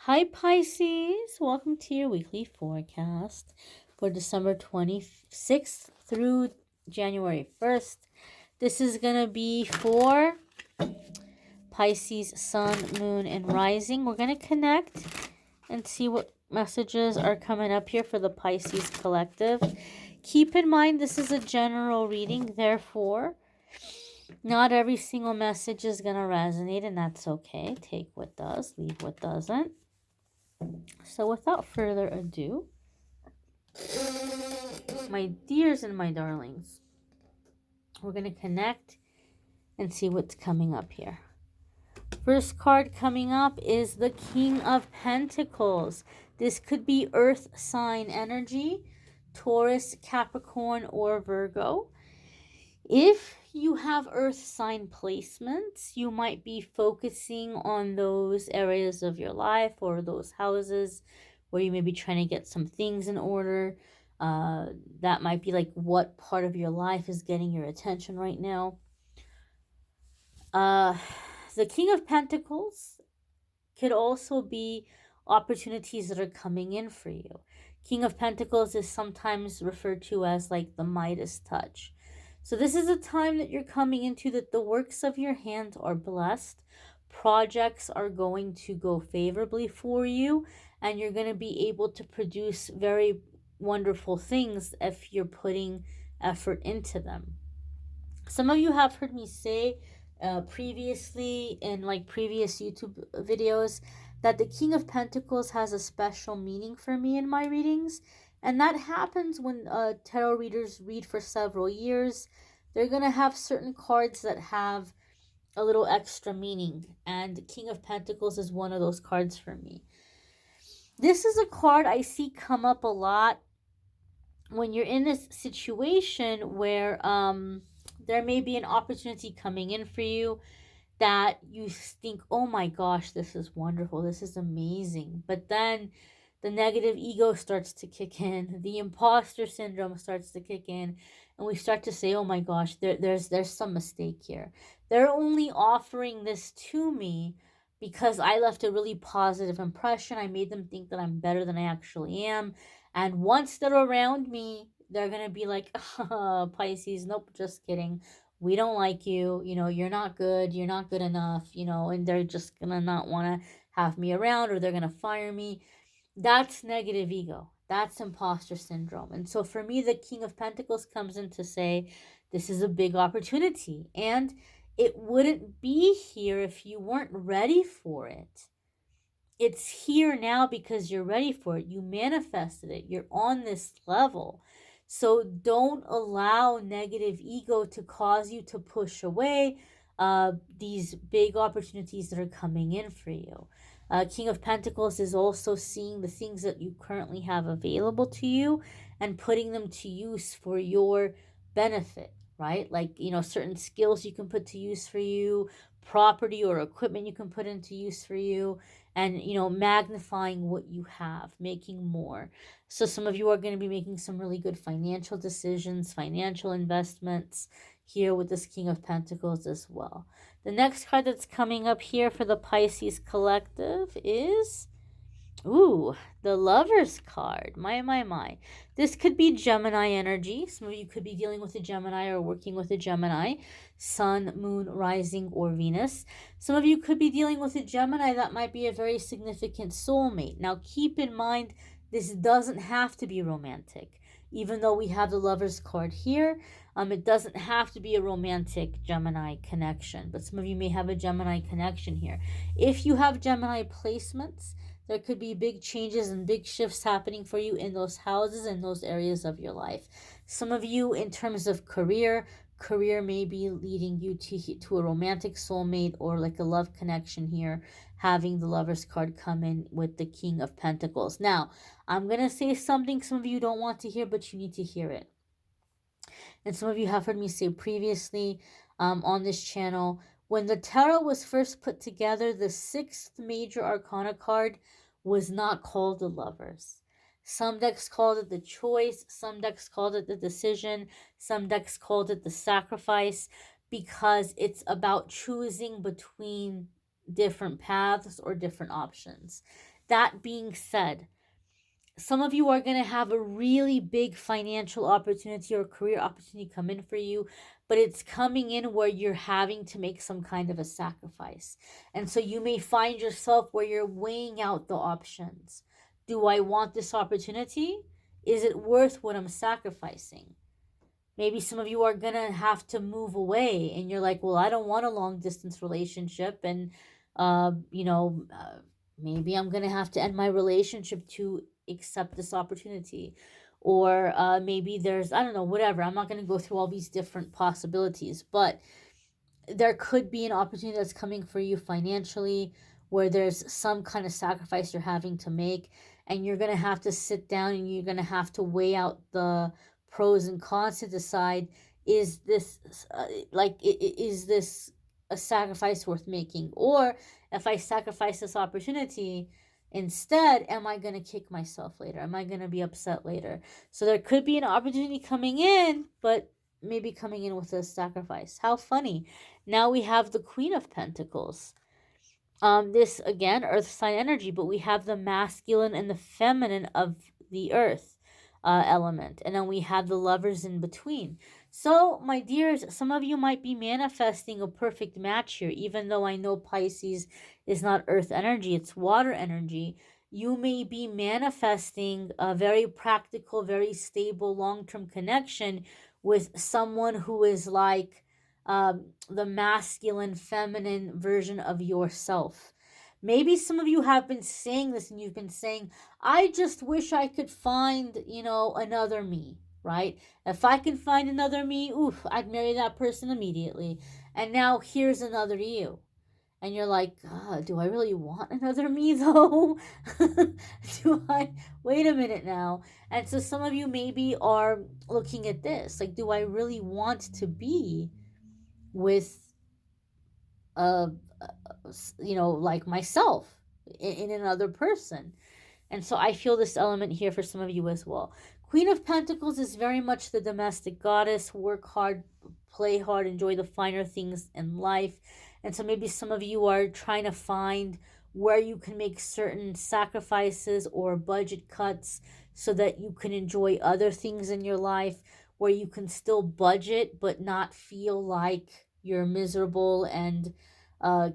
Hi Pisces, welcome to your weekly forecast for December 26th through January 1st. This is going to be for Pisces, Sun, Moon, and Rising. We're going to connect and see what messages are coming up here for the Pisces collective. Keep in mind this is a general reading, therefore not every single message is going to resonate, and that's okay. Take what does, leave what doesn't. So without further ado, my dears and my darlings, we're going to connect and see what's coming up here. First card coming up is the King of Pentacles. This could be Earth sign energy, Taurus, Capricorn, or Virgo. If you have Earth sign placements, you might be focusing on those areas of your life or those houses where you may be trying to get some things in order. That might be like what part of your life is getting your attention right now. The King of Pentacles could also be opportunities that are coming in for you. King of Pentacles is sometimes referred to as like the Midas touch. So this is a time that you're coming into that the works of your hands are blessed. Projects are going to go favorably for you, and you're going to be able to produce very wonderful things if you're putting effort into them. Some of you have heard me say previously in like previous YouTube videos that the King of Pentacles has a special meaning for me in my readings. And that happens when tarot readers read for several years. They're going to have certain cards that have a little extra meaning. And King of Pentacles is one of those cards for me. This is a card I see come up a lot when you're in this situation where there may be an opportunity coming in for you that you think, oh my gosh, this is wonderful, this is amazing. But then the negative ego starts to kick in, the imposter syndrome starts to kick in, and we start to say, oh my gosh, there's some mistake here. They're only offering this to me because I left a really positive impression. I made them think that I'm better than I actually am. And once they're around me, they're going to be like, Pisces, nope, just kidding. We don't like you. You're not good. You're not good enough, and they're just going to not want to have me around, or they're going to fire me. That's negative ego. That's imposter syndrome. And so for me, the King of Pentacles comes in to say, this is a big opportunity. And it wouldn't be here if you weren't ready for it. It's here now because you're ready for it. You manifested it. You're on this level. So don't allow negative ego to cause you to push away these big opportunities that are coming in for you. King of Pentacles is also seeing the things that you currently have available to you and putting them to use for your benefit, right? Like, certain skills you can put to use for you, property or equipment you can put into use for you, and magnifying what you have, making more. So some of you are going to be making some really good financial decisions, financial investments here with this King of Pentacles as well. The next card that's coming up here for the Pisces collective is the Lovers card. My. This could be Gemini energy. Some of you could be dealing with a Gemini or working with a Gemini, Sun, Moon, Rising, or Venus. Some of you could be dealing with a Gemini that might be a very significant soulmate. Now, keep in mind, this doesn't have to be romantic. Even though we have the Lovers card here, it doesn't have to be a romantic Gemini connection. But some of you may have a Gemini connection here. If you have Gemini placements, there could be big changes and big shifts happening for you in those houses and those areas of your life. Some of you, in terms of career may be leading you to a romantic soulmate or like a love connection here, having the Lovers card come in with the King of Pentacles. Now, I'm going to say something some of you don't want to hear, but you need to hear it. And some of you have heard me say previously on this channel, when the tarot was first put together, the sixth major arcana card was not called the Lovers. Some decks called it the Choice, some decks called it the Decision, some decks called it the Sacrifice, because it's about choosing between different paths or different options. That being said, some of you are going to have a really big financial opportunity or career opportunity come in for you, but it's coming in where you're having to make some kind of a sacrifice. And so you may find yourself where you're weighing out the options. Do I want this opportunity? Is it worth what I'm sacrificing? Maybe some of you are going to have to move away and you're like, well, I don't want a long distance relationship. And, you know, maybe I'm going to have to end my relationship to accept this opportunity. Or maybe there's, I don't know, whatever. I'm not going to go through all these different possibilities, but there could be an opportunity that's coming for you financially where there's some kind of sacrifice you're having to make, and you're going to have to sit down and you're going to have to weigh out the pros and cons to decide, is this is this a sacrifice worth making? Or if I sacrifice this opportunity instead, am I going to kick myself later? Am I going to be upset later? So there could be an opportunity coming in, but maybe coming in with a sacrifice. How funny. Now we have the Queen of Pentacles. This again, earth sign energy, but we have the masculine and the feminine of the earth element. And then we have the lovers in between. So, my dears, some of you might be manifesting a perfect match here, even though I know Pisces is not earth energy, it's water energy. You may be manifesting a very practical, very stable, long-term connection with someone who is like the masculine, feminine version of yourself. Maybe some of you have been saying this and you've been saying, I just wish I could find, another me, right? If I can find another me, oof, I'd marry that person immediately. And now here's another you. And you're like, do I really want another me though? Wait a minute now. And so some of you maybe are looking at this, like, do I really want to be with uh like myself in another person? And so I feel this element here for some of you as well. Queen of Pentacles is very much the domestic goddess. Work hard, play hard, enjoy the finer things in life. And so maybe some of you are trying to find where you can make certain sacrifices or budget cuts so that you can enjoy other things in your life, where you can still budget but not feel like you're miserable and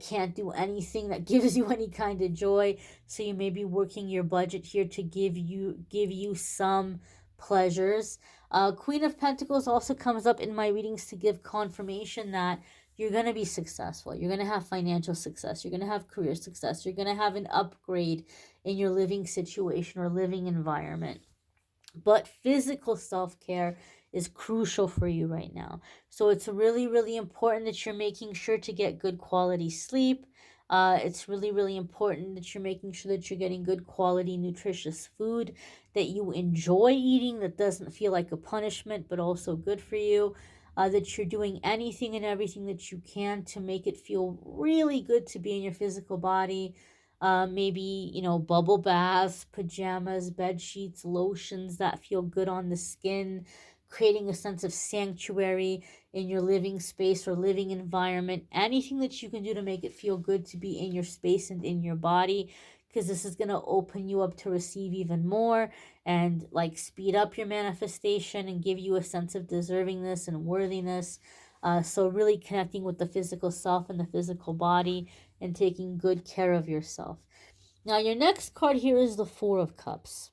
can't do anything that gives you any kind of joy. So you may be working your budget here to give you some pleasures. Queen of Pentacles also comes up in my readings to give confirmation that you're going to be successful. You're going to have financial success. You're going to have career success. You're going to have an upgrade in your living situation or living environment. But physical self-care is crucial for you right now. So it's really, really important that you're making sure to get good quality sleep. It's really, really important that you're making sure that you're getting good quality, nutritious food that you enjoy eating, that doesn't feel like a punishment, but also good for you. That you're doing anything and everything that you can to make it feel really good to be in your physical body. Maybe, bubble baths, pajamas, bed sheets, lotions that feel good on the skin, creating a sense of sanctuary in your living space or living environment. Anything that you can do to make it feel good to be in your space and in your body, because this is going to open you up to receive even more and like speed up your manifestation and give you a sense of deservingness and worthiness. So really connecting with the physical self and the physical body and taking good care of yourself. Now, your next card here is the Four of Cups.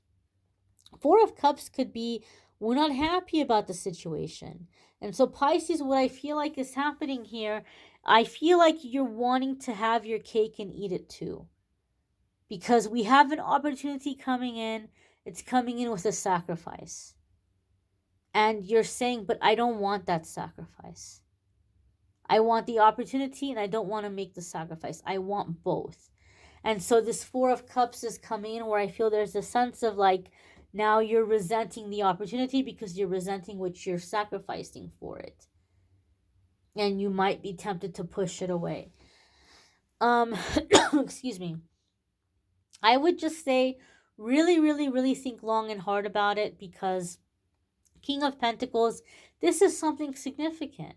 Four of Cups could be, we're not happy about the situation. And so Pisces, what I feel like is happening here, I feel like you're wanting to have your cake and eat it too. Because we have an opportunity coming in. It's coming in with a sacrifice. And you're saying, but I don't want that sacrifice. I want the opportunity and I don't want to make the sacrifice. I want both. And so this Four of Cups is coming in where I feel there's a sense of like, now you're resenting the opportunity because you're resenting what you're sacrificing for it. And you might be tempted to push it away. Excuse me. I would just say really, really, really think long and hard about it, because King of Pentacles, this is something significant.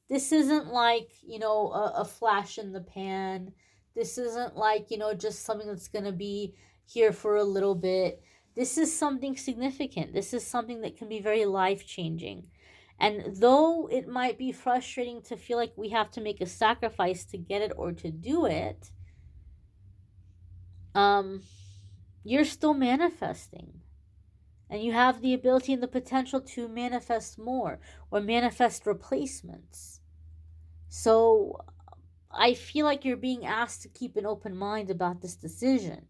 This isn't like, a flash in the pan. This isn't like, just something that's going to be, here for a little bit. This is something significant. This is something that can be very life-changing. And though it might be frustrating to feel like we have to make a sacrifice to get it or to do it, um, you're still manifesting. And you have the ability and the potential to manifest more or manifest replacements. So I feel like you're being asked to keep an open mind about this decision.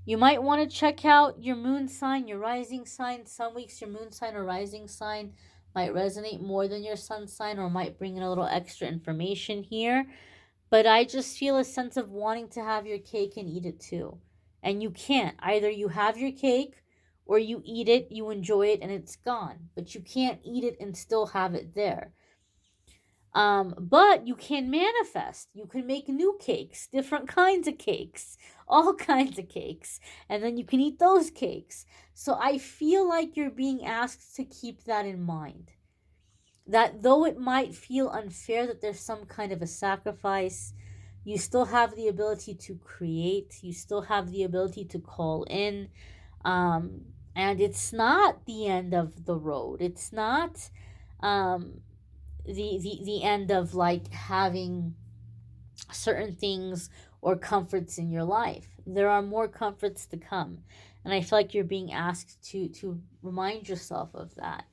You might want to check out your moon sign, your rising sign. Some weeks your moon sign or rising sign might resonate more than your sun sign or might bring in a little extra information here. But I just feel a sense of wanting to have your cake and eat it too. And you can't. Either you have your cake or you eat it, you enjoy it, and it's gone. But you can't eat it and still have it there. But you can manifest. You can make new cakes, different kinds of cakes, all kinds of cakes, and then you can eat those cakes. So I feel like you're being asked to keep that in mind. That though it might feel unfair that there's some kind of a sacrifice, you still have the ability to create, you still have the ability to call in. And it's not the end of the road. It's not um the end of like having certain things or comforts in your life. There are more comforts to come, and I feel like you're being asked to remind yourself of that.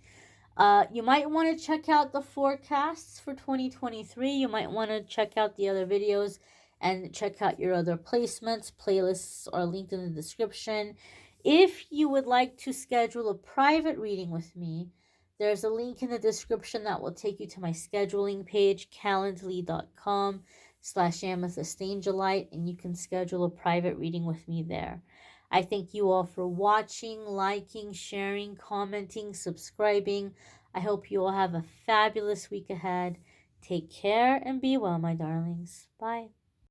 You might want to check out the forecasts for 2023. You might want to check out the other videos and check out your other placements. Playlists are linked in the description. If you would like to schedule a private reading with me, there's a link in the description that will take you to my scheduling page, calendly.com/amethystangelite, and you can schedule a private reading with me there. I thank you all for watching, liking, sharing, commenting, subscribing. I hope you all have a fabulous week ahead. Take care and be well, my darlings. Bye.